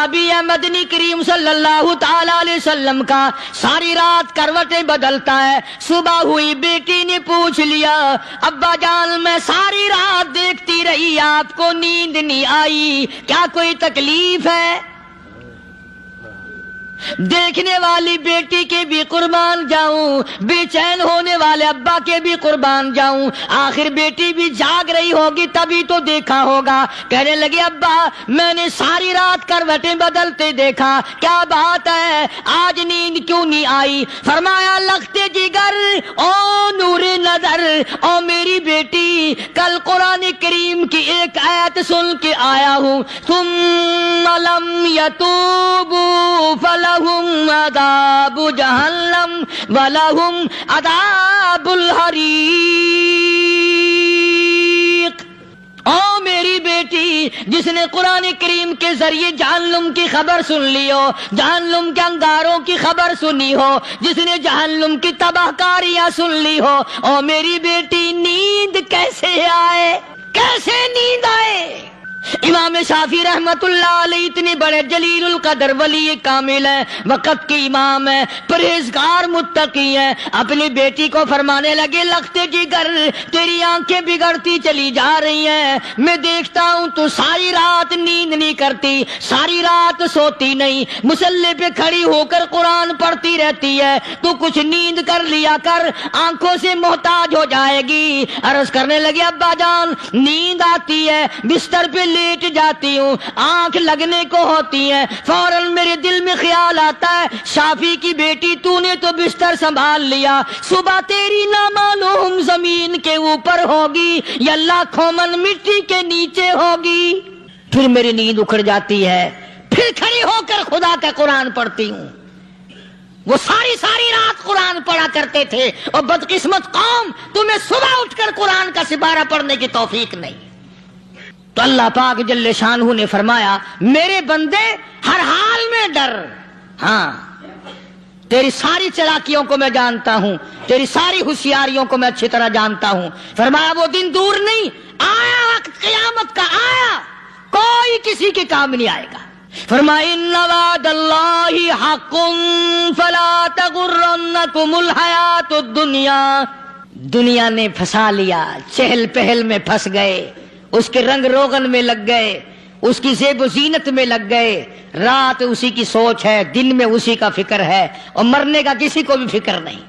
صحابی ہے مدنی کریم صلی اللہ تعالی علیہ وسلم کا، ساری رات کروٹیں بدلتا ہے. صبح ہوئی بیٹی نے پوچھ لیا ابا جان میں ساری رات دیکھتی رہی آپ کو نیند نہیں آئی، کیا کوئی تکلیف ہے؟ دیکھنے والی بیٹی کے بھی قربان جاؤں، بے چین ہونے والے ابا کے بھی قربان جاؤں. آخر بیٹی بھی جاگ رہی ہوگی تبھی تو دیکھا ہوگا. کہنے لگے ابا میں نے ساری رات کروٹیں بدلتے دیکھا، کیا بات ہے آج نیند کیوں نہیں آئی؟ فرمایا لختے جگر او نور نظر او میری بیٹی، کل قرآن کریم کی ایک آیت سن کے آیا ہوں، ثم لم یتوبوا فلہم عذاب جہنم ولہم عذاب الحریق. او میری بیٹی جس نے قرآن کریم کے ذریعے جہنم کی خبر سن لی ہو، جہنم کے انگاروں کی خبر سنی ہو، جس نے جہنم کی تباہ کاریاں سن لی ہو، او میری بیٹی نیند کیسے آئے، کیسے نیند آئے؟ امام شافعی رحمت اللہ علیہ اتنے بڑے جلیل القدر ولی کامل ہیں، وقت کے امام ہیں، پرہیزگار متقی ہیں، اپنی بیٹی کو فرمانے لگے لختے جگر تیری آنکھیں بگڑتی چلی جا رہی ہیں، میں دیکھتا ہوں تو ساری رات نیند نہیں کرتی، ساری رات سوتی نہیں، مصلی پہ کھڑی ہو کر قرآن پڑھتی رہتی ہے، تو کچھ نیند کر لیا کر، آنکھوں سے محتاج ہو جائے گی. عرض کرنے لگے ابا جان نیند آتی ہے، بستر پہ لیٹ جاتی ہوں، آنکھ لگنے کو ہوتی ہے، فوراً میرے دل میں خیال آتا ہے شافی کی بیٹی تو نے تو بستر سنبھال لیا، صبح تیری نہ معلوم زمین کے اوپر ہوگی یا لاکھوں من مٹی کے نیچے ہوگی. پھر میری نیند اکھڑ جاتی ہے، پھر کھڑی ہو کر خدا کا قرآن پڑھتی ہوں. وہ ساری رات قرآن پڑھا کرتے تھے، اور بدقسمت قوم تمہیں صبح اٹھ کر قرآن کا سپارہ پڑھنے کی توفیق نہیں. تو اللہ پاک جل شانہ نے فرمایا میرے بندے ہر حال میں ڈر، ہاں تیری ساری چلاکیوں کو میں جانتا ہوں، تیری ساری ہوشیاریوں کو میں اچھی طرح جانتا ہوں. فرمایا وہ دن دور نہیں، آیا وقت قیامت کا، آیا، کوئی کسی کے کام نہیں آئے گا. فرمایا ان وعد اللہ حق فلا تغرنکم الحیات الدنیا. دنیا نے پھنسا لیا، چہل پہل میں پھنس گئے، اس کے رنگ روغن میں لگ گئے، اس کی زیب و زینت میں لگ گئے. رات اسی کی سوچ ہے، دن میں اسی کا فکر ہے، اور مرنے کا کسی کو بھی فکر نہیں.